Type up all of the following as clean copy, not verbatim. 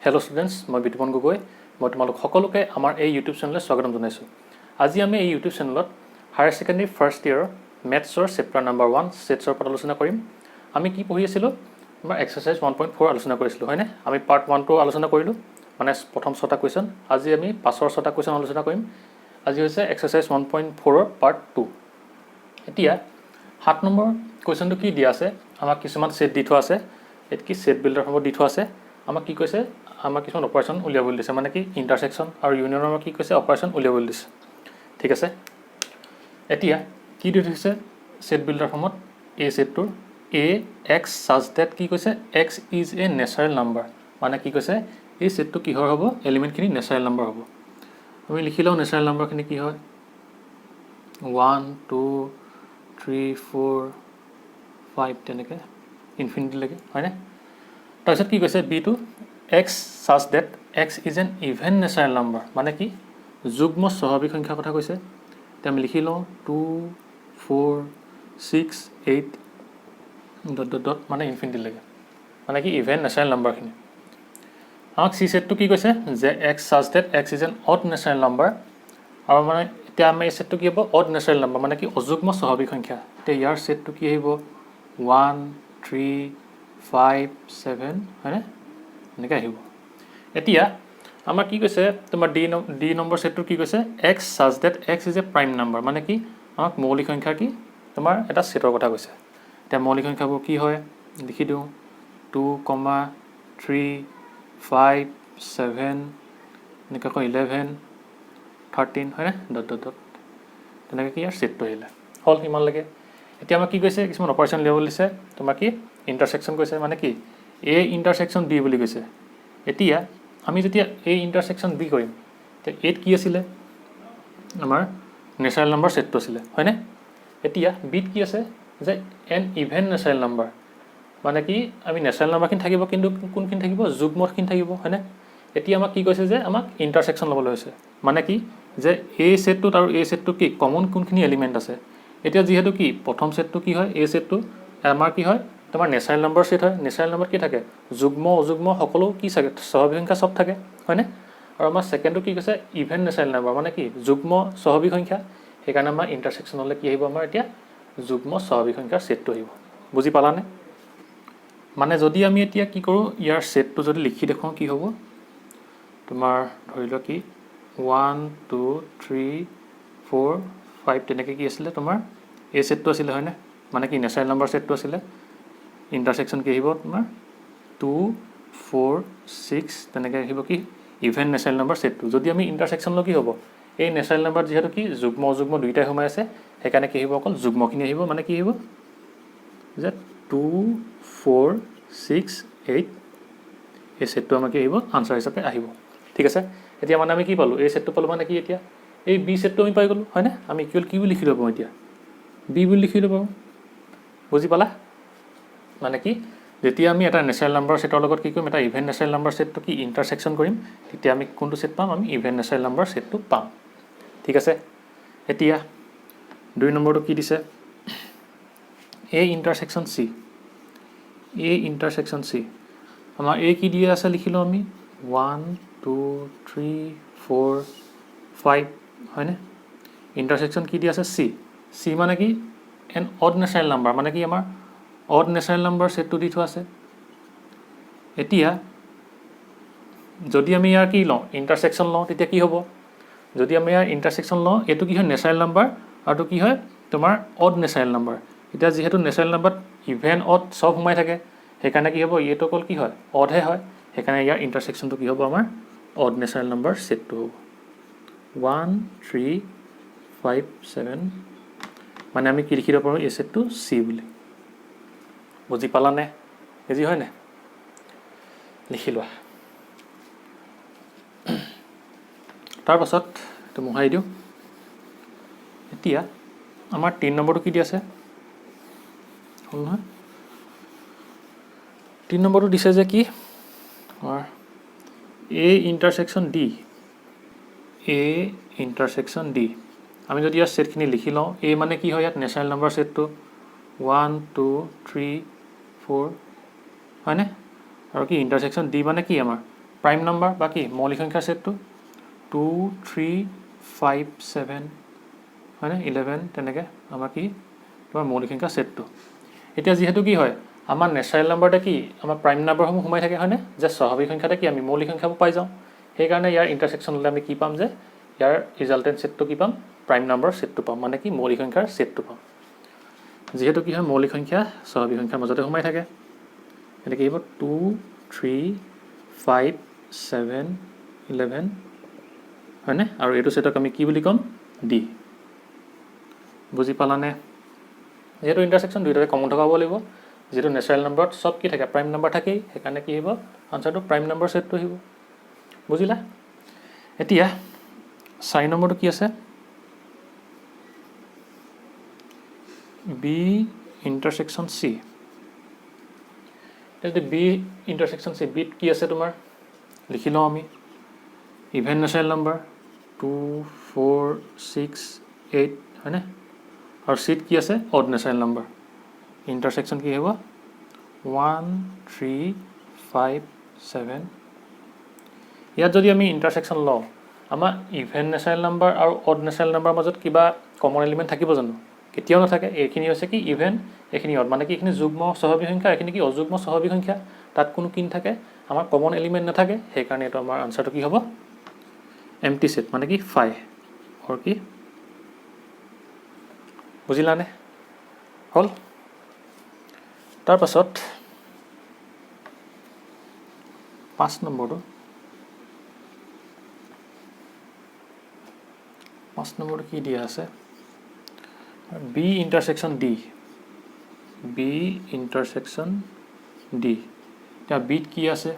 Hello' students, মই বিতুপন গগৈ। মই তোমালোক সকলোকে আমাৰ এই ইউটিউব চেনেললৈ স্বাগতম জনাইছোঁ। আজি আমি এই ইউটিউব চেনেলত হায়াৰ ছেকেণ্ডেৰী ফাৰ্ষ্ট ইয়েৰৰ মেথছৰ চেপ্টাৰ নম্বৰ 1 ছেটছৰ ওপৰত আলোচনা কৰিম। আমি কি পঢ়ি আছিলোঁ? আমাৰ এক্সাৰচাইজ 1.4 আলোচনা কৰিছিলোঁ, হয়নে? আমি পাৰ্ট 1টো আলোচনা কৰিলোঁ, মানে প্ৰথম 6টা কুৱেশ্যন। আজি আমি 5ৰ 6টা কুৱেশ্যন আলোচনা কৰিম। আজি হৈছে এক্সাৰচাইজ 1.4ৰ পাৰ্ট 2। এতিয়া 7 নম্বৰ কুৱেশ্যনটো কি দিয়া আছে? আমাক কিছুমান ছেট দি থোৱা আছে। এইটো কি ছেট বিল্ডাৰ ফৰ্মত দি থোৱা আছে। আমাক কি কৈছে? আমাক কিছুমান অপাৰেশ্যন উলিয়াবলৈ দিছে, মানে কি ইণ্টাৰছেকশ্যন আৰু ইউনিয়নৰ আমাক কি কৈছে? অপাৰেশ্যন উলিয়াবলৈ দিছে। ঠিক আছে, এতিয়া কি দি থৈছে ছেট বিল্ডাৰ ফৰ্মত? এই ছেটটোৰ এ এক্স ছাচ ডেট কি কৈছে? X is a natural number. মানে কি কৈছে? এই ছেটটো কিহৰ হ'ব? এলিমেণ্টখিনি নেচাৰেল নাম্বাৰ হ'ব। আমি লিখি লওঁ নেচাৰেল নাম্বাৰখিনি কি হয়? 1 2 3 4 5 তেনেকৈ ইনফিনিটিলৈকে, হয়নে? তাৰপিছত কি কৈছে? বিটো x such that x is an even natural number. মানে কি? যুগ্ম স্বাভাৱিক সংখ্যাৰ কথা কৈছে। এতিয়া আমি লিখি লওঁ 2 4 6 8 ... মানে ইনফিনিটিলৈকে, মানে কি ইভেন নেচাৰেল নাম্বাৰখিনি। আমাক চি ছেটটো কি কৈছে? যে x such that x is an odd natural number. আৰু মানে এতিয়া আমাৰ এই ছেটটো কি হ'ব? অড নেচাৰেল নাম্বাৰ, মানে কি অযুগ্ম স্বাভাৱিক সংখ্যা। এতিয়া ইয়াৰ ছেটটো কি আহিব? 1 3 5 7, হয়নে? এনেকৈ আহিব। এতিয়া আমাৰ কি কৈছে? তোমাৰ ডি নম্বৰ ছেটটো কি কৈছে? X such that x is a prime number. মানে কি আমাক মৌলিক সংখ্যাৰ কি তোমাৰ এটা ছেটৰ কথা কৈছে। এতিয়া মৌলিক সংখ্যাবোৰ কি হয় লিখি দিওঁ। 2 3 5 7 এনেকৈ আকৌ 11 13, হয়নে? ... তেনেকৈ কি ইয়াৰ ছেটটো আহিলে। হ'ল ইমানলৈকে। এতিয়া আমাক কি কৈছে? কিছুমান অপাৰেশ্যন উলিয়াবলৈ দিছে। তোমাৰ কি ইণ্টাৰছেকশ্যন কৈছে, মানে কি এ ইণ্টাৰছেকশ্যন বি বুলি কৈছে। এতিয়া আমি যেতিয়া এ ইণ্টাৰছেকশ্যন বি কৰিম, তেতিয়া এত কি আছিলে? আমাৰ নেচাৰেল নাম্বাৰ ছেটটো আছিলে, হয়নে? এতিয়া বিত কি আছে? যে এন ইভেন নেচাৰেল নাম্বাৰ। মানে কি আমি নেচাৰেল নাম্বাৰখিনি থাকিব, কিন্তু কোনখিনি থাকিব? যুগ্মখিনি থাকিব, হয়নে? এতিয়া আমাক কি কৈছে? যে আমাক ইণ্টাৰছেকশ্যন ল'বলৈ হৈছে। মানে কি যে এই ছেটটোত আৰু এই ছেটটোত কি কমন কোনখিনি এলিমেণ্ট আছে? এতিয়া যিহেতু কি প্ৰথম ছেটটো কি হয়? এই ছেটটো আমাৰ কি হয়? তোমাৰ নেচাৰেল নাম্বাৰ ছেট হয়। নেচাৰেল নাম্বাৰত কি থাকে? যুগ্ম অযুগ্ম সকলো কি চাগে? স্বাভাৱিক সংখ্যা চব থাকে, হয়নে? আৰু আমাৰ ছেকেণ্ডটো কি কৈছে? ইভেন নেচাৰেল নাম্বাৰ, মানে কি যুগ্ম স্বাভাৱিক সংখ্যা। সেইকাৰণে আমাৰ ইণ্টাৰছেকশ্যন হ'লে কি আহিব? আমাৰ এতিয়া যুগ্ম স্বাভাৱিক সংখ্যাৰ ছেটটো আহিব। বুজি পালানে? মানে যদি আমি এতিয়া কি কৰোঁ, ইয়াৰ ছেটটো যদি লিখি দেখুৱাওঁ কি হ'ব? তোমাৰ ধৰি লোৱা কি 1 2 3 4 5 তেনেকৈ কি আছিলে? তোমাৰ এই ছেটটো আছিলে, হয়নে? মানে কি নেচাৰেল নাম্বাৰ ছেটটো আছিলে। ইণ্টাৰছেকশ্যন কি আহিব? তোমাৰ 2 4 6 তেনেকৈ আহিব কি ইভেন নেচাৰেল নাম্বাৰ ছেটটো। যদি আমি ইণ্টাৰছেকশ্যন লওঁ কি হ'ব? এই নেচাৰেল নাম্বাৰ যিহেতু কি যুগ্ম অযুগ্ম দুয়োটাই সোমাই আছে, সেইকাৰণে কি আহিব? অকল যুগ্মখিনি আহিব। মানে কি আহিব? যে 2 4 6 8 এই ছেটটো আমাক কি আহিব? আনচাৰ হিচাপে আহিব। ঠিক আছে, এতিয়া মানে আমি কি পালোঁ? এই ছেটটো পালোঁ, মানে কি এতিয়া এই বি ছেটটো আমি পাই গ'লোঁ, হয়নে? আমি ইকুৱেল কি বুলি লিখি ল'ব এতিয়া? বি বুলি লিখি ল'ব। বুজি পালা? মানে কি যেতিয়া আমি এটা নেচাৰেল নাম্বাৰ ছেটৰ লগত কি কৰিম? এটা ইভেন নেচাৰেল নাম্বাৰ ছেটটো কি ইণ্টাৰছেকশ্যন কৰিম, তেতিয়া আমি কোনটো ছেট পাম? আমি ইভেন নেচাৰেল নাম্বাৰ ছেটটো পাম। ঠিক আছে, এতিয়া 2 নম্বৰটো কি দিছে? এ ইণ্টাৰছেকশ্যন চি। এ ইণ্টাৰছেকশ্যন চি আমাৰ এ কি দিয়া আছে? লিখি লওঁ আমি 1 2 3 4 5, হয়নে? ইণ্টাৰছেকশ্যন কি দিয়া আছে? চি। চি মানে কি এন অড নেচাৰেল নাম্বাৰ, মানে কি আমাৰ অড নেচাৰেল নাম্বাৰ ছেটটো দি থোৱা আছে। এতিয়া যদি আমি ইয়াৰ কি লওঁ? ইণ্টাৰছেকশ্যন লওঁ, তেতিয়া কি হ'ব? যদি আমি ইয়াৰ ইণ্টাৰছেকশ্যন লওঁ, এইটো কি হয়? নেচাৰেল নাম্বাৰ, আৰু এইটো কি হয়? তোমাৰ অড নেচাৰেল নাম্বাৰ। এতিয়া যিহেতু নেচাৰেল নাম্বাৰত ইভেন অড চব সোমাই থাকে, সেইকাৰণে কি হ'ব? এইটো অকল কি হয়? অডহে হয়। সেইকাৰণে ইয়াৰ ইণ্টাৰছেকশ্যনটো কি হ'ব? আমাৰ অড নেচাৰেল নাম্বাৰ ছেটটো হ'ব। 1 3 5 7, মানে আমি কি লিখি দিব পাৰোঁ? এই ছেটটো চি বুলি। বুজি পালানে? বুজি হয়নে? লিখি লোৱা। তাৰপাছত এইটো মোহাৰি দিওঁ। এতিয়া আমাৰ 3 নম্বৰটো কি দি আছে? হ'ল নহয়? 3 নম্বৰটো দিছে যে কি আমাৰ এ ইণ্টাৰছেকশ্যন ডি। এ ইণ্টাৰছেকশ্যন ডি। আমি যদি ইয়াৰ ছেটখিনি লিখি লওঁ, এ মানে কি হয়? ইয়াত নেচাৰেল নাম্বাৰ ছেটটো 1 2 3 4, হয়নে? আৰু কি ইণ্টাৰছেকশ্যন ডি মানে কি আমাৰ প্ৰাইম নাম্বাৰ বা কি মৌলিক সংখ্যাৰ সেটটো 2 3 5 7 হয়নে 11 তেনেকৈ আমাৰ কি তোমাৰ মৌলিক সংখ্যাৰ সেটটো এতিয়া যিহেতু কি হয় আমাৰ নেচাৰেল নাম্বাৰতে কি আমাৰ প্ৰাইম নাম্বাৰসমূহ সোমাই থাকে হয়নে যে স্বাভাৱিক সংখ্যাতে কি আমি মৌলিক সংখ্যাবোৰ পাই যাওঁ সেইকাৰণে ইয়াৰ ইণ্টাৰসেকশ্যন হ'লে আমি কি পাম যে ইয়াৰ ৰিজাল্টেণ্ট সেটটো কি পাম প্ৰাইম নাম্বাৰৰ সেটটো পাম মানে কি মৌলিক সংখ্যাৰ সেটটো পাম যেহেতু কি হয় মৌলিক সংখ্যা স্বাভাৱিক সংখ্যাৰ মাজতে সোমাই থাকে এটা কি হ'ব 2 3 5 7 11 হয়নে আৰু এইটো সেটক আমি কি বুলি ক'ম ডি বুজি পালানে যেহেতু ইণ্টাৰসেকশ্যন দুইটাতে কমন থকা হ'ব লাগিব যেহেতু নেচাৰেল নাম্বাৰত সব কি থাকে প্ৰাইম নাম্বাৰ থাকেই সেইকাৰণে কি হ'ব আনসাৰটো প্ৰাইম নাম্বাৰ সেটটো আহিব বুজিলা এতিয়া 4 নম্বৰটো কি আছে বি ইণ্টাৰসেকশ্যন চি যদি বি ইণ্টাৰসেকশ্যন চি বিত কি আছে তোমাৰ লিখি লওঁ আমি ইভেন নেচাৰেল নাম্বাৰ 2 4 6 8 হয়নে আৰু চিত কি আছে অড নেচাৰেল নাম্বাৰ ইণ্টাৰসেকশ্যন কি হ'ব 1 3 5 7 ইয়াত যদি আমি ইণ্টাৰসেকশ্যন লওঁ আমাৰ ইভেন নেচাৰেল নাম্বাৰ আৰু অড নেচাৰেল নাম্বাৰৰ মাজত কিবা কমন এলিমেণ্ট থাকিব জানো কেতিয়াও নাথাকে এইখিনি হৈছে কি ইভেন এইখিনি অড মানে কি এইখিনি যুগ্ম স্বাভাৱিক সংখ্যা এইখিনি কি অযুগ্ম স্বাভাৱিক সংখ্যা তাত কোনো কি নাথাকে আমাৰ কমন এলিমেণ্ট নাথাকে সেইকাৰণে এইটো আমাৰ আনসাৰটো কি হ'ব এমটি সেট মানে কি ফাই অৰ কি বুজিলানে হ'ল তাৰপাছত 5 নম্বৰটো 5 নম্বৰটো কি দিয়া আছে বি ইণ্টাৰসেকশ্যন ডি বি ইণ্টাৰসেকশ্যন ডি এতিয়া বিত কি আছে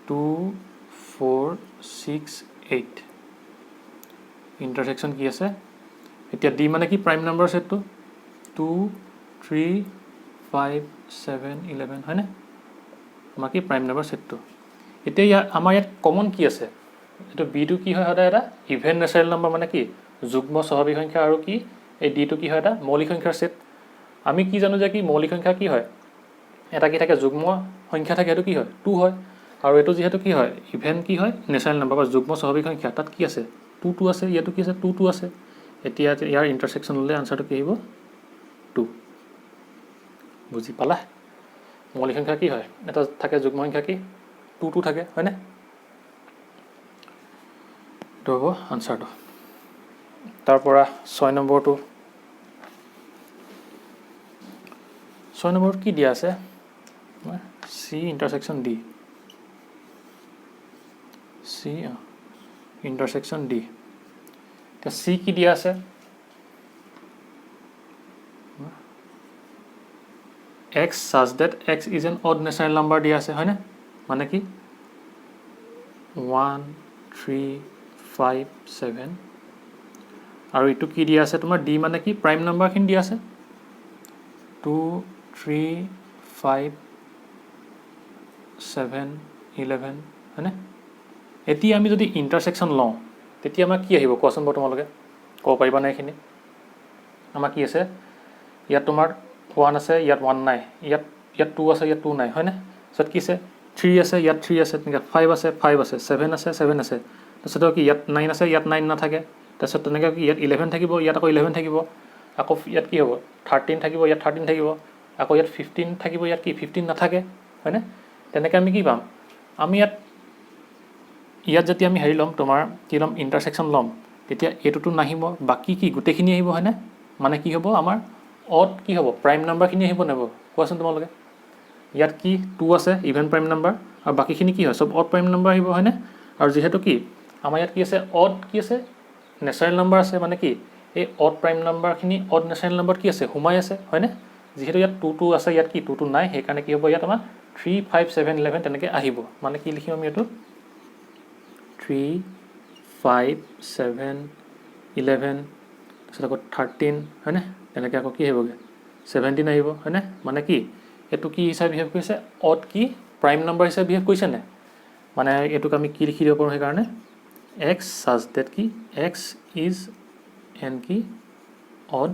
2 4 6 8 ইণ্টাৰসেকশ্যন কি আছে এতিয়া ডি মানে কি প্ৰাইম নাম্বাৰ সেটটো 2 3 5 7 11 হয়নে আমাৰ কি প্ৰাইম নাম্বাৰ সেটটো এতিয়া আমাৰ ইয়াত কমন কি আছে এইটো বিটো কি হয় সদায় এটা ইভেন নেচাৰেল নাম্বাৰ মানে কি যুগ্ম স্বাভাৱিক সংখ্যা আৰু কি এই ডিটো কি হয় এটা মৌলিক সংখ্যাৰ সেট আমি কি জানো যে কি মৌলিক সংখ্যা কি হয় এটা কি থাকে যুগ্ম সংখ্যা থাকে সেইটো কি হয় 2 হয় আৰু এইটো যিহেতু কি হয় ইভেন কি হয় নেচাৰেল নাম্বাৰ বা যুগ্ম স্বাভাৱিক সংখ্যা তাত কি আছে 2 আছে ইয়াতো কি আছে 2 আছে এতিয়া ইয়াৰ ইণ্টাৰসেকশ্যন হ'লে আনসাৰটো কি আহিব 2 বুজি পালা মৌলিক সংখ্যা কি হয় এটা থাকে যুগ্ম সংখ্যা কি 2 থাকে হয়নে এইটো হ'ব আনসাৰটো তাৰপৰা 6 নম্বৰটো 6 নম্বৰত কি দিয়া আছে চি ইণ্টাৰসেকশ্যন ডি চি ইণ্টাৰসেকশ্যন ডি এতিয়া চি কি দিয়া আছে x such that x is an odd natural number দিয়া আছে হয়নে মানে কি 1 3 5 7 আৰু এইটো কি দিয়া আছে তোমাৰ ডি মানে কি প্ৰাইম নাম্বাৰখিনি দিয়া আছে 2 3 5 7 11 হয়নে এতিয়া আমি যদি ইণ্টাৰসেকশ্যন লওঁ তেতিয়া আমাৰ কি আহিব কোৱাচোন বাৰু তোমালোকে ক'ব পাৰিবানে এইখিনি আমাৰ কি আছে ইয়াত তোমাৰ 1 আছে ইয়াত 1 নাই ইয়াত 2 আছে ইয়াত 2 নাই হয়নে তাৰপিছত কি আছে 3 আছে ইয়াত 3 আছে তেনেকৈ 5 আছে 5 আছে 7 আছে 7 আছে তাৰপিছত কি ইয়াত 9 আছে ইয়াত 9 নাথাকে তাৰপিছত তেনেকৈ কি ইয়াত 11 থাকিব ইয়াত আকৌ 11 থাকিব আকৌ ইয়াত কি হ'ব 13 থাকিব ইয়াত 13 থাকিব আকৌ ইয়াত 15 থাকিব ইয়াত কি 15 নাথাকে হয়নে তেনেকৈ আমি কি পাম আমি ইয়াত যেতিয়া আমি হেৰি ল'ম তোমাৰ কি ল'ম ইণ্টাৰসেকশ্যন ল'ম তেতিয়া এইটোতো নাহিব বাকী কি গোটেইখিনি আহিব হয়নে মানে কি হ'ব আমাৰ অড কি হ'ব প্ৰাইম নাম্বাৰখিনি আহিব নেব কোৱাচোন তোমালোকে ইয়াত কি 2 আছে ইভেন প্ৰাইম নাম্বাৰ আৰু বাকীখিনি কি হয় সব অড প্ৰাইম নাম্বাৰ আহিব হয়নে আৰু যিহেতু কি আমাৰ ইয়াত কি আছে অড কি আছে নেচাৰেল নাম্বাৰ আছে মানে কি এই অড প্ৰাইম নাম্বাৰখিনি অড নেচাৰেল নাম্বাৰত কি আছে সোমাই আছে হয়নে যিহেতু ইয়াত 2 আছে ইয়াত কি 2 নাই সেইকাৰণে কি হ'ব ইয়াত আমাৰ 3 5 7 11 তেনেকৈ আহিব মানে কি লিখিম আমি এইটো 3 5 7 11 তাৰপিছত আকৌ 13 হয়নে তেনেকৈ আকৌ কি আহিবগৈ 17 আহিব হয়নে মানে কি এইটো কি হিচাপে বিহেভ কৰিছে অড কি প্ৰাইম নাম্বাৰ হিচাপে বিহেভ কৰিছেনে মানে এইটোক আমি কি লিখি দিব পাৰোঁ সেইকাৰণে এক্স such that কি এক্স ইজ এন কি অড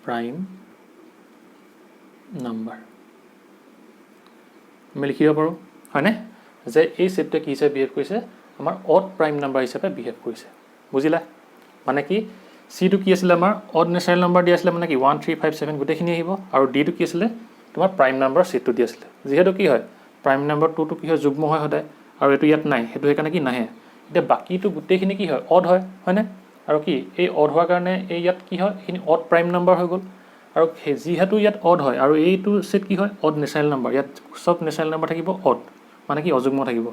প্ৰাইম নাম্বাৰ আমি লিখি দিব পাৰোঁ হয়নে যে এই সেটটোৱে কি হিচাপে বিহেভ কৰিছে আমাৰ অড প্ৰাইম নাম্বাৰ হিচাপে বিহেভ কৰিছে বুজিলা মানে কি সিটো কি আছিল আমাৰ অড নেচাৰেল নাম্বাৰ দি আছিল মানে কি 1 3 5 7 গোটেইখিনি আহিব আৰু ডিটো কি আছিল তোমাৰ প্ৰাইম নাম্বাৰ সেটটো দি আছিল যেহেতু কি হয় প্ৰাইম নাম্বাৰ 2 টো কি হয় যুগ্ম হয় সদায় আৰু এটো ইয়াত নাই হেতু হেকাৰণে কি নাহে এতিয়া বাকিটো গোটেইখিনি কি হয় অড হয় হয়নে আৰু কি এই অড হোৱাৰ কাৰণে এই ইয়াত কি হয় এইখিনি অড প্ৰাইম নাম্বাৰ হৈ গ'ল আৰু যেহেতু ইয়াত অড হয় আৰু এইটো সেট কি হয় অড নেচাৰেল নাম্বাৰ ইয়াত সব নেচাৰেল নাম্বাৰ থাকিব অড মানে কি অযুগ্ম থাকিব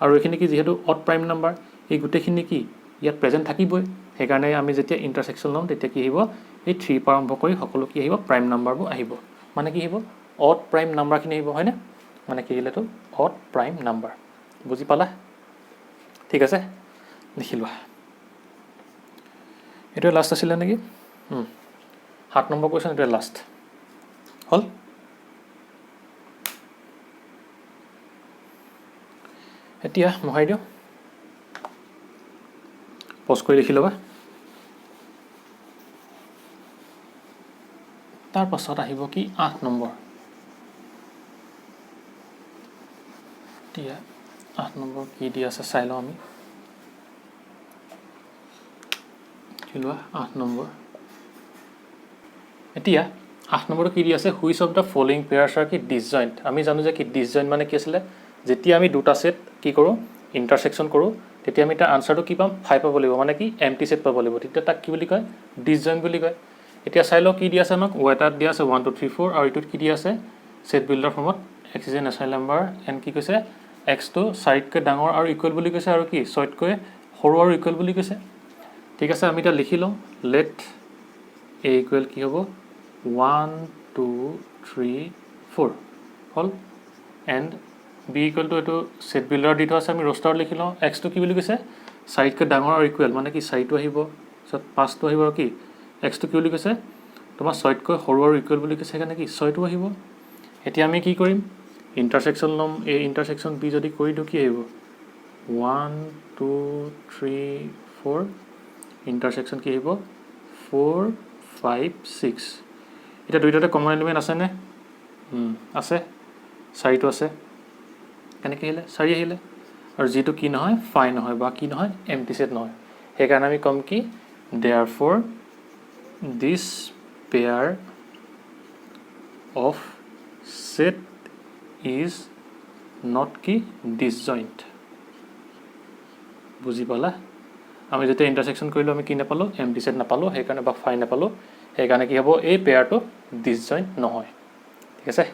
আৰু এইখিনি কি যেহেতু অড প্ৰাইম নাম্বাৰ এই গোটেইখিনি কি ইয়াত প্ৰেজেন্ট থাকিবই সেইকাৰণে আমি যেতিয়া ইন্টাৰসেকশন লম তেতিয়া কি আহিব এই 3 পৰা আৰম্ভ কৰি সকলো কি আহিব প্ৰাইম নাম্বাৰবোৰ আহিব মানে কি আহিব অড প্ৰাইম নাম্বাৰখিনি আহিব হয়নে মানে কি হিলেটো অড প্ৰাইম নাম্বাৰ বুজি পালা ঠিক আছে লিখি লোৱা এটো লাষ্ট আছিল নেকি 7 নম্বৰ কোৱেশ্চন এটো লাষ্ট হল এতিয়া মহাই দিও পজ কৰি লিখি লবা তাৰ পাছত আহিব কি 8 নম্বৰ এতিয়া 8 নম্বৰ কি দি আছে চাই লও আমি কিলোৱা 8 নম্বৰ এতিয়া 8 নম্বৰটো কি দি আছে which of the following pairs are কি ডিসজয়েন্ট আমি জানো যে কি ডিসজয়েন্ট মানে কি আছিল যেতিয়া আমি দুটা সেট কি কৰো ইন্টাৰসেকশন কৰো তেতিয়া আমি তাৰ আনসাৰটো কি পাম 5 পাব লাগিব মানে কি এম্পটি সেট পাব লাগিব তেতিয়া তাক কি বুলি কয় ডিসজয়েন্ট বুলি কয় এতিয়া চাই লও কি দি আছে নক ওয়েটাত দি আছে 1 2 3 4 আৰু ইটোত কি দি আছে সেট বিল্ডাৰ ফৰ্মত x is a natural number and কি কৈছে x টো 4 কৈ ডাঙৰ আৰু ইকুৱেল বুলি কৈছে আৰু কি 6 কৈ সৰু আৰু ইকুৱেল বুলি কৈছে ঠিক আছে আমি এটা লিখি লও লেট a ইকুৱেল কি হ'ব 1 2 3 4 হল এন্ড b ইকুৱেল টু এটো সেট বিল্ডাৰ দি থোৱা আছে আমি ৰস্টাৰ লিখি লও x টো কি বুলি কৈছে 4 কৈ ডাঙৰ আৰু ইকুৱেল মানে কি 4 টো আহিব সত 5 টো আহিব আৰু কি x টো কি বুলি কৈছে তোমাৰ 6 কৈ সৰু আৰু ইকুৱেল বুলি কৈছে কাৰণে কি 6 টো আহিব এতিয়া আমি কি কৰিম ইন্টাৰসেকশন লম এই ইন্টাৰসেকশন b যদি কৰি দিও কি আহিব 1 2 3 4 ইন্টাৰসেকশন কি আহিব 4 5 6 এটা দুইটাতে কমন এলিমেন্ট আছে নে আছে 4 টো আছে কেনেকৈ আহিলে 4 আহিলে আৰু যেটো কি নহয় ফাই নহয় বা কি নহয় এম্পটি সেট নহয় সেই কাৰণে আমি কম কি therefore this pair of set is not কি disjoint বুজি পালা আমি যেতিয়া ইন্টাৰসেকশন কৰিলো আমি কি নাপালো এম্পটি সেট নাপালো সেই কাৰণে বা ফাই নাপালো সেই কাৰণে কি হ'ব এই পেয়াৰটো ডিসজয়েন্ট নহয় ঠিক আছে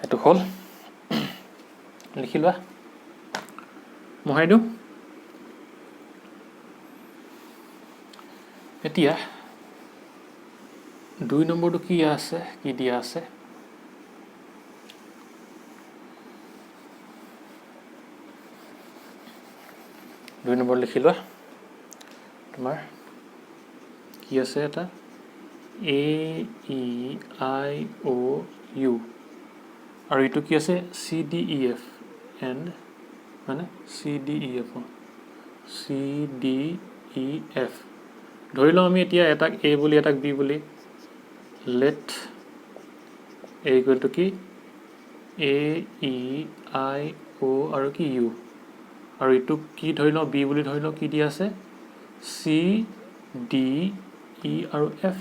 এটো হল লিখি লোৱা মহাই দিও এতিয়া 2 নম্বৰটো কি আছে কি দিয়া আছে 2 নম্বৰ লিখি লোৱা তোমাৰ কি আছে এটা a e i o u আৰু ইটো কি আছে c d e f and মানে c d e f c d e f ধৰি লও আমি এতিয়া এটাক a বুলি এটাক b বুলি let a equal to কি a e i o আৰু কি u আৰু ইটো কি ধৰি লও b বুলি ধৰি লও কি দি আছে c d e আৰু f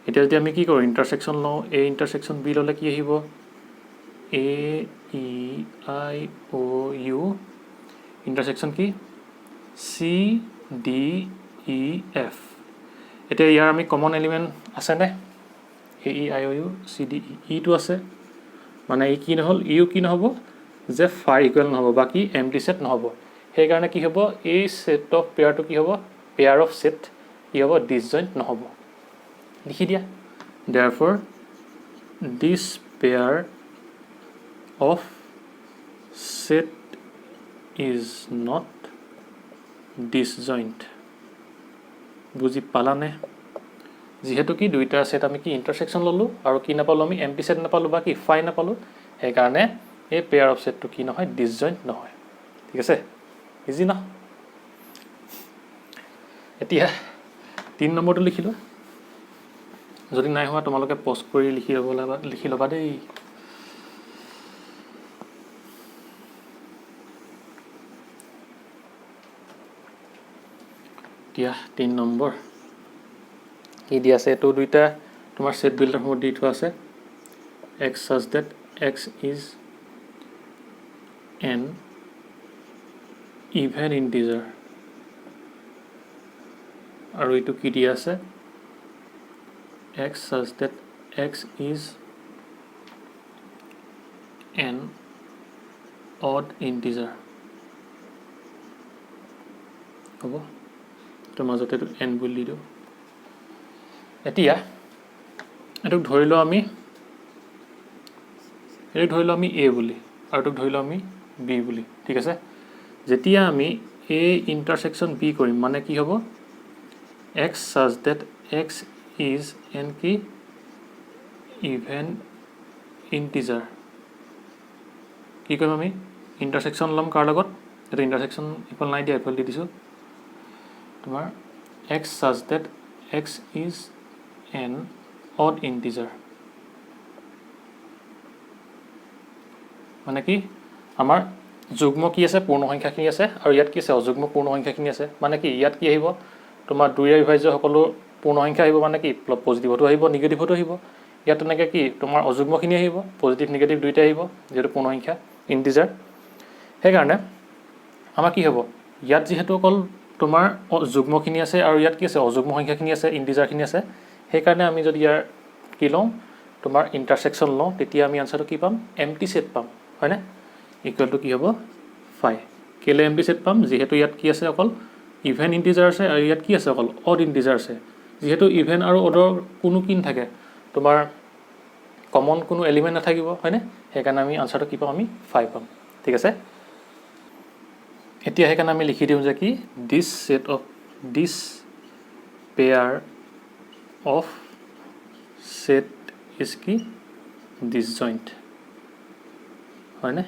এতিয়া যদি আমি কি কৰো ইন্টাৰসেকশন লও a ইন্টাৰসেকশন b ললে কি আহিব a e i o u ইন্টাৰসেকশন কি c d e f এতিয়া ইয়াৰ আমি কমন এলিমেন্ট আছে নে a e i o u c d e টো আছে মানে ই কি নহল ইউ কি নহব যে ফাই ইকুৱেল নহব বাকি এম্পটি সেট নহব সেই কাৰণে কি হ'ব এই সেট অফ পেয়াৰটো কি হ'ব পেয়াৰ অফ সেট কি হ'ব ডিসজয়েন্ট নহব লিখি দিয়া therefore this pair of set is not disjoint বুজি পালানে যেহেতু কি দুইটা সেট আমি কি ইন্টাৰসেকশন ললো আৰু কি নাপালো আমি এম্পটি সেট নাপালো বা কি ফাই নাপালো সেই কাৰণে এই পেয়াৰ অফ সেটটো কি নহয় ডিসজয়েন্ট নহয় ঠিক আছে ইজি না এতিয়া 3 নম্বৰটো লিখিলো যদি নাই হোৱা তোমালোকে পজ কৰি লিখি লবা দেই এতিয়া 3 নম্বৰ কি দিয়া আছে এইটো দুইটা তোমাৰ সেট বিল্ডাৰ ফৰ্মত দি থোৱা আছে x such that x is an even integer আৰু এইটো কি দিয়া আছে x such that x is an odd integer হ'ব তো মাজতে এইটো n বুলি দিওঁ এতিয়া এটোক ধৰিলো আমি a বুলি আৰু এটোক ধৰিলো আমি b বুলি ঠিক আছে যেতিয়া আমি a ইন্টাৰসেকশন b কৰিম মানে কি হ'ব x such that x is an কি even integer কি কৰিম আমি ইন্টাৰসেকশন লম কাৰ লগত এটা ইন্টাৰসেকশন ইকুৱেল নাই দিয়া ইকুৱেল দি দিছো তোমাৰ x such that x is an odd integer মানে কি আমাৰ যুগ্ম কি আছে পূৰ্ণ সংখ্যাখিনি আছে আৰু ইয়াত কি আছে অযুগ্ম পূৰ্ণ সংখ্যাখিনি আছে মানে কি ইয়াত কি আহিব তোমাৰ দুইৰে বিভাজ্য সকলো পূৰ্ণ সংখ্যা আহিব মানে কি পজিটিভটো আহিব নেগেটিভটো আহিব ইয়াত তেনেকৈ কি তোমাৰ অযুগ্মখিনি আহিব পজিটিভ নেগেটিভ দুইটা আহিব যেটো পূৰ্ণ সংখ্যা ইন্টিজাৰ সেই কাৰণে আমাৰ কি হ'ব ইয়াত যেহেতু অকল তোমাৰ যুগ্মখিনি আছে আৰু ইয়াত কি আছে অযুগ্ম সংখ্যাখিনি আছে ইন্টিজাৰখিনি আছে সেই কাৰণে আমি যদি ইয়াৰ কি লওঁ তোমাৰ ইন্টাৰসেকশন লওঁ তেতিয়া আমি আনসাৰটো কি পাম এমটি সেট পাম হয় না ইকুৱেল টু কি হ'ব 5 কেলে এমটি সেট পাম যেহেতু ইয়াত কি আছে অকল ইভেন ইন্টিজাৰ আছে আৰু ইয়াত কি আছে অকল অড ইন্টিজাৰ আছে যেহেতু ইভেন আৰু অডৰ কোনো কি নাথাকে তোমাৰ কমন কোনো এলিমেন্ট নাথাকিব হয় না সেই কাৰণে আমি আনসাৰটো কি পাম আমি 5 পাম ঠিক আছে এতিয়া হেকানে আমি লিখি দিওঁ যে কি this pair of set is কি disjoint হয় না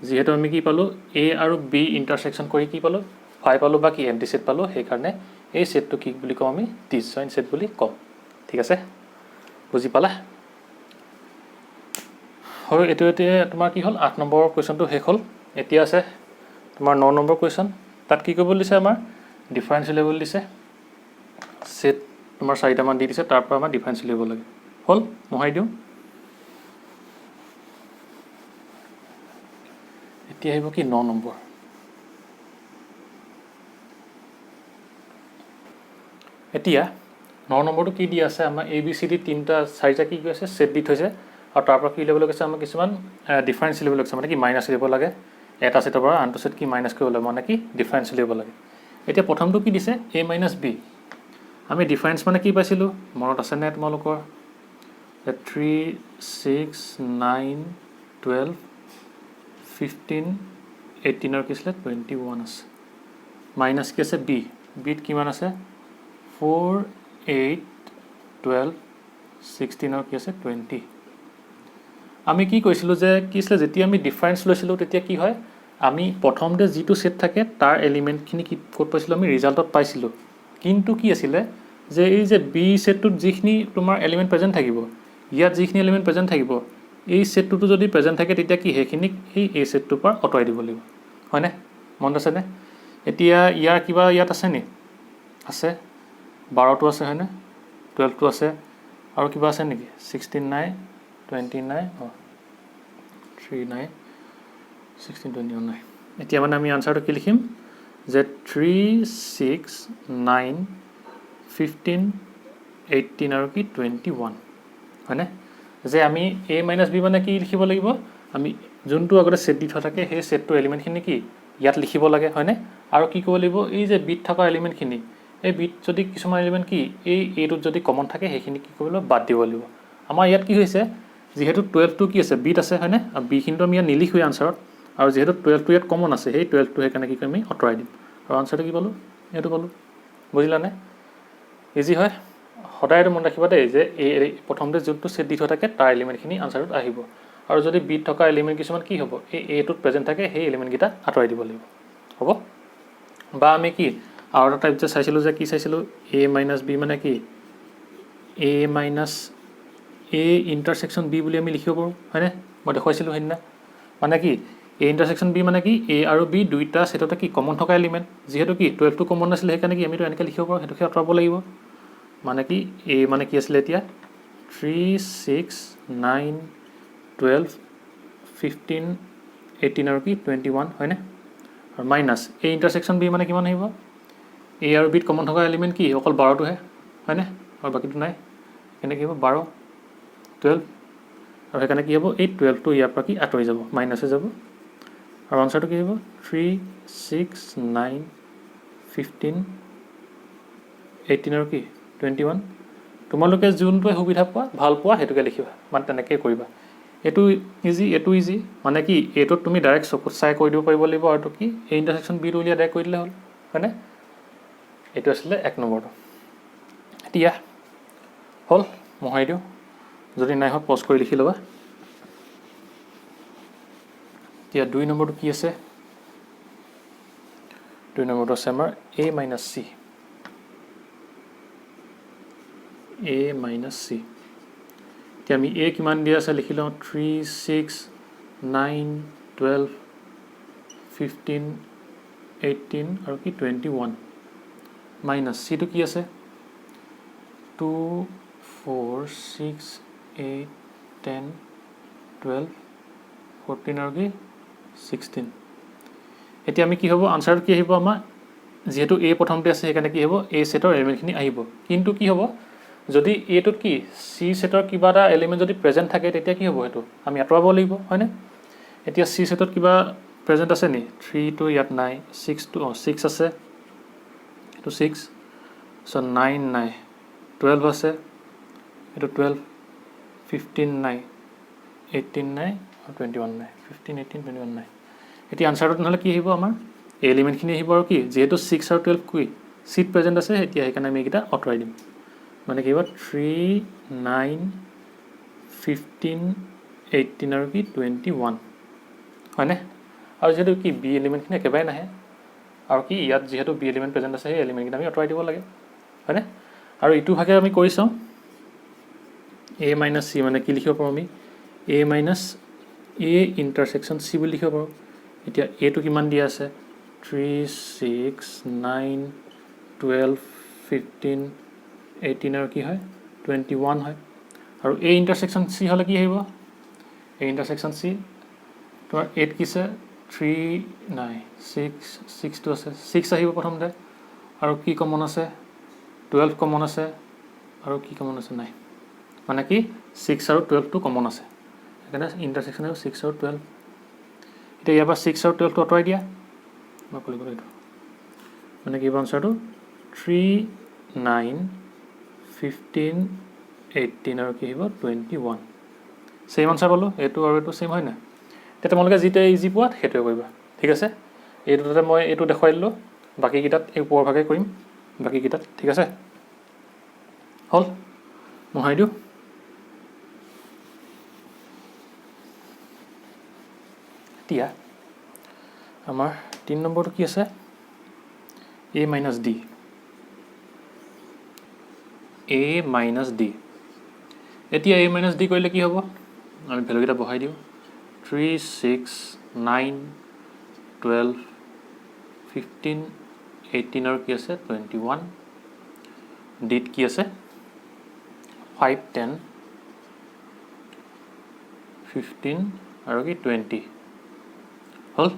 যেহেতু আমি কি পালো a আৰু b ইন্টাৰসেকশন কৰি কি পালো 5 পালো বা কি এমটি সেট পালো সেই কাৰণে এই সেটটো কি বুলি কম আমি disjoint সেট বুলি কম ঠিক আছে বুজি পালা আৰু এটোতে তোমাৰ কি হল 8 নম্বৰ কোৱেশ্চনটো শেষ হল এতিয়া আছে তোমাৰ 9 নম্বৰ কোৱেশ্চন তাত কি কৰিব দিছে আমাৰ ডিফাৰেন্সিয়েবল দিছে সেট তোমাৰ 4টা মান দি দিছে তাৰ পৰা আমাৰ ডিফাৰেন্সিয়েবল লাগে হল মহাই দিও এতিয়া আহিব কি 9 নম্বৰ এতিয়া 9 নম্বৰটো কি দি আছে আমাৰ a b c d তিনটা 4টা কি আছে সেট দি থৈছে আৰু তাৰ পৰা কি লেভেল আছে আমাৰ কিছুমান ডিফাৰেন্সিয়েবল আছে মানে কি মাইনাস দিব লাগে এটা সেটৰ পৰা আনটো সেট কি মাইনাস কৰিব লাগে মানে কি ডিফাৰেন্সিয়েবল লাগে এতিয়া প্ৰথমটো কি দিছে a - b আমি ডিফাৰেন্স মানে কি পাইছিলো মনত আছে নে তোমালোকৰ 3 6 9 12 15 18 আৰু কি আছে 21 আছে মাইনাস কি আছে b বিত কিমান আছে 4 8 12 16 আৰু কি আছে 20 আমি কি কৈছিলো যে কি আছিল যেতিয়া আমি ডিফাৰেন্স লৈছিলো তেতিয়া কি হয় আমি প্ৰথমতে যেটো সেট থাকে তাৰ এলিমেন্টখিনি কি কোড পাইছিলো আমি ৰিজাল্টত পাইছিলো কিন্তু কি আছিল যে এই যে বি সেটটোত যিখিনি তোমাৰ এলিমেন্ট প্ৰেজেন্ট থাকিব ইয়াত যিখিনি এলিমেন্ট প্ৰেজেন্ট থাকিব এই সেটটো যদি প্ৰেজেন্ট থাকে তেতিয়া কি হেখিনিক এই এ সেটটোৰ পৰা অতৰাই দিব লাগিব হয় না মন আছে নে এতিয়া ইয়াৰ কিবা ইয়াত আছে নি আছে 12টো আছে হয় না 12টো আছে আৰু কিবা আছে নেকি 16 নাই 29 3 নাই 16 21 নাই এতিয়া মানে আমি আনসাৰটো কি লিখিম যে 3 6 9 15 18 আৰু কি 21 হয়নে যে আমি a - b মানে কি লিখিব লাগিব আমি যোনটো আগতে সেট দি থোৱা থাকে সেই সেটটো এলিমেন্টখিনি কি ইয়াত লিখিব লাগে হয়নে আৰু কি কৰিব লাগিব এই যে বিট থকা এলিমেন্টখিনি এই বিট যদি কিছুমান এলিমেন্ট কি এই এটোত যদি কমন থাকে সেইখিনি কি কৰিব লাগিব বাদ দিব লাগিব আমাৰ ইয়াত কি হৈছে যেহেতু 12 টো কি আছে বিট আছে হয়নে আৰু b খিনটো আমি নিলিখো আনসাৰত আৰু যেহেতু 12 টো ইয়াত কমন আছে সেই 12 টো হেকানে কি কৰিম আমি অতৰাই দিম আৰু আনসাৰটো কি পালো এটো পালো বুজিলা নে ইজি হয় সদায় মন ৰাখিবা দেই যে এই প্ৰথমতে যোনটো সেট দি থোৱা থাকে তাৰ এলিমেন্টখিনি আনসাৰত আহিব আৰু যদি বিট থকা এলিমেন্ট কিছুমান কি হ'ব এই এটোত প্ৰেজেন্ট থাকে সেই এলিমেন্ট গিটা আতৰাই দিব লাগিব হ'ব বা আমি কি আৰু এটা টাইপ যে চাইছিলো যে কি চাইছিলো a - b মানে কি a ইন্টাৰসেকশন b বুলি আমি লিখিব পাৰো হয়নে মই দেখাইছিলো হেদিনা মানে কি A ইণ্টাৰচেকশ্যন B মানে কি A আৰু B দুইটা সেটতে কি কমন থকা এলিমেণ্ট যিহেতু কি 12টো কমন আছিলে সেইকাৰণে কি আমিতো এনেকৈ লিখিব পাৰোঁ সেইটোকে আঁতৰাব লাগিব মানে কি A মানে কি আছিলে এতিয়া 3 6 9 12 15 18 আৰু কি 21 হয়নে আৰু মাইনাছ A ইণ্টাৰচেকশ্যন B মানে কিমান আহিব A আৰু B কমন থকা এলিমেণ্ট কি অকল 12টোহে হয়নে আৰু বাকীটো নাই কেনেকৈ কি হ'ব 12 12 আৰু সেইকাৰণে কি হ'ব এই 12টো ইয়াৰ পৰা কি আঁতৰি যাব মাইনাছে যাব আৰু আনচাৰটো কি হ'ব 3 6 9 15 18 আৰু কি 21 তোমালোকে যোনটোৱে সুবিধা পোৱা ভাল পোৱা সেইটোকে লিখিবা মানে তেনেকৈ কৰিবা এইটো ইজি মানে কি এইটোত তুমি ডাইৰেক্ট চকুত চাই কৰি দিব পাৰিব লাগিব আৰু কি এই ইণ্টাৰচেকশ্যন বিটো উলিয়াই ডাইৰেক্ট কৰি দিলে হ'ল হয়নে এইটো আছিলে 1 নম্বৰটো এতিয়া হ'ল মোহাৰি দিওঁ যদি নাই হোৱা পজ কৰি লিখি ল'বা এতিয়া 2 নম্বৰটো কি আছে 2 নম্বৰটো আছে আমাৰ A minus C এতিয়া আমি A কিমান দিয়া আছে লিখি লওঁ 3 6 9 12 15 18 আৰু কি 21 মাইনাছ Cটো কি আছে 2 4 6 8 10 12 14 আৰু কি 16 এতিয়া আমি কি হ'ব আনচাৰটো কি আহিব আমাৰ যেহেতু A প্ৰথমতে আছে সেইকাৰণে কি হ'ব A সেটৰ এলিমেণ্টখিনি আহিব কিন্তু কি হ'ব যদি এটোত কি C সেটৰ কিবা এটা এলিমেণ্ট যদি প্ৰেজেণ্ট থাকে তেতিয়া কি হ'ব সেইটো আমি আঁতৰাব লাগিব হয়নে এতিয়া C সেটত কিবা প্ৰেজেণ্ট আছে নি 3 টো ইয়াত নাই 6 টো 6 আছে এইটো 6 সো 9 নাই 12 আছে এইটো 12 15 নাই 18 নাই আৰু 21 নাই 15 18 21 নাই এতিয়া আনসাৰটো নহলে কি আহিব আমাৰ এই এলিমেণ্টখিনি আহিব আৰু কি যেহেতু 6 আৰু 12 কি সিট প্ৰেজেণ্ট আছে এতিয়া সেইকাৰণে আমি এটা আঁতৰাই দিম মানে কি হ'ব 3 9 15 18 আৰু কি 21 হয়নে আৰু যেহেতু কি বি এলিমেণ্টখিনি একেবাৰে নাহে আৰু কি ইয়াত যেহেতু বি এলিমেণ্ট প্ৰেজেণ্ট আছে সেই এলিমেণ্টখিনি আমি আঁতৰাই দিব লাগে হয়নে আৰু ইটো ভাগে আমি কৰি চাওঁ A minus C মানে কি লিখিব পাৰোঁ আমি A minus A intersection C বুলি লিখিব পাৰোঁ এতিয়া A টো কিমান দিয়া আছে 3 6 9 12 15 18 আৰু কি হয় 21 হয় আৰু A intersection C হলে কি আহিব A intersection C তোমাৰ 8 কিছে 3 নাই 6 টো আছে 6 আহিব প্ৰথমতে আৰু কি কমন আছে 12 কমন আছে আৰু কি কমন আছে নাই মানে কি 6 আৰু 12 টো কমন আছে সেইকাৰণে ইন্টাৰসেকশন আছে 6 আৰু 12 এতিয়া ইয়াৰ পৰা 6 আৰু 12 টো আঁতৰাই দিয়া মই কলি এইটো মানে কি আনসাৰটো 3 9 15 18 আৰু কি হ'ব 21 সেম আনসাৰ পালো এইটো আৰু এইটো সেম হয় না তেতিয়া তোমালোকে যেটা ইজি পোৱা সেইটোৱে কৰিবা ঠিক আছে এইটোতে মই এইটো দেখাই দিলো বাকি কিটাত এই ওপৰ ভাগে কৰিম বাকি কিটাত ঠিক আছে হল মোহাই দিও এতিয়া আমাৰ 3 নম্বৰটো কি আছে A minus D A minus D এতিয়া A minus D কৰিলে কি হ'ব আমি ভ্যালু কিটা বহাই দিও 3 6 9 12 15 18 আৰু কি আছে 21 ডিট কি আছে 5 10 15 আৰু কি 20 হল